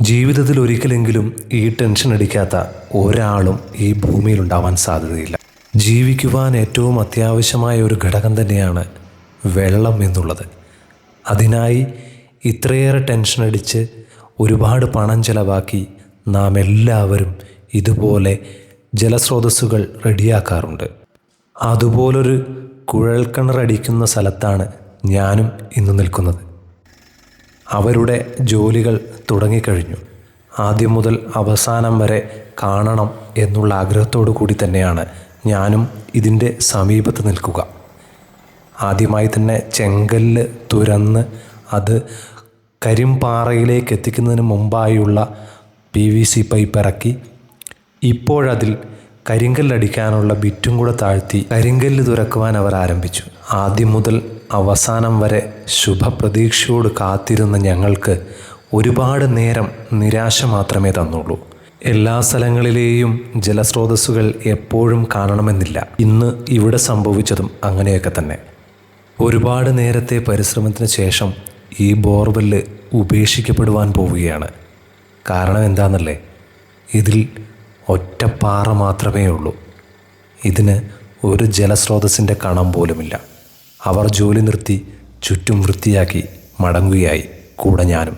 ജീവിതത്തിൽ ഒരിക്കലെങ്കിലും ഈ ടെൻഷൻ അടിക്കാത്ത ഒരാളും ഈ ഭൂമിയിലുണ്ടാവാൻ സാധ്യതയില്ല. ജീവിക്കുവാൻ ഏറ്റവും അത്യാവശ്യമായ ഒരു ഘടകം തന്നെയാണ് വെള്ളം എന്നുള്ളത്. അതിനായി ഇത്രയേറെ ടെൻഷൻ അടിച്ച് ഒരുപാട് പണം ചെലവാക്കി നാം എല്ലാവരും ഇതുപോലെ ജലസ്രോതസ്സുകൾ റെഡിയാക്കാറുണ്ട്. അതുപോലൊരു കുഴൽക്കിണറടിക്കുന്ന സ്ഥലത്താണ് ഞാനും ഇന്ന് നിൽക്കുന്നത്. അവരുടെ ജോലികൾ തുടങ്ങിക്കഴിഞ്ഞു. ആദ്യം മുതൽ അവസാനം വരെ കാണണം എന്നുള്ള ആഗ്രഹത്തോടു കൂടി തന്നെയാണ് ഞാനും ഇതിൻ്റെ സമീപത്ത് നിൽക്കുക. ആദ്യമായി തന്നെ ചെങ്കല്ല് തുരന്ന് അത് കരിമ്പാറയിലേക്ക് എത്തിക്കുന്നതിന് മുമ്പായുള്ള PVC പൈപ്പ് ഇറക്കി ഇപ്പോഴതിൽ കരിങ്കല്ലടിക്കാനുള്ള ബിറ്റും കൂടെ താഴ്ത്തി കരിങ്കല്ല് തുരക്കുവാൻ അവർ ആരംഭിച്ചു. ആദ്യം മുതൽ അവസാനം വരെ ശുഭപ്രതീക്ഷയോട് കാത്തിരുന്ന ഞങ്ങൾക്ക് ഒരുപാട് നേരം നിരാശ മാത്രമേ തന്നുള്ളൂ. എല്ലാ സ്ഥലങ്ങളിലെയും ജലസ്രോതസ്സുകൾ എപ്പോഴും കാണണമെന്നില്ല. ഇന്ന് ഇവിടെ സംഭവിച്ചതും അങ്ങനെയൊക്കെ തന്നെ. ഒരുപാട് നേരത്തെ പരിശ്രമത്തിന് ശേഷം ഈ ബോർവെല്ല് ഉപേക്ഷിക്കപ്പെടുവാൻ പോവുകയാണ്. കാരണം എന്താണെന്നല്ലേ? ഇതിൽ ഒറ്റപ്പാറ മാത്രമേ ഉള്ളൂ. ഇതിന് ഒരു ജലസ്രോതസ്സിൻ്റെ കണം പോലുമില്ല. അവർ ജോലി നിർത്തി ചുറ്റും വൃത്തിയാക്കി മടങ്ങുകയായി, കൂടെ ഞാനും.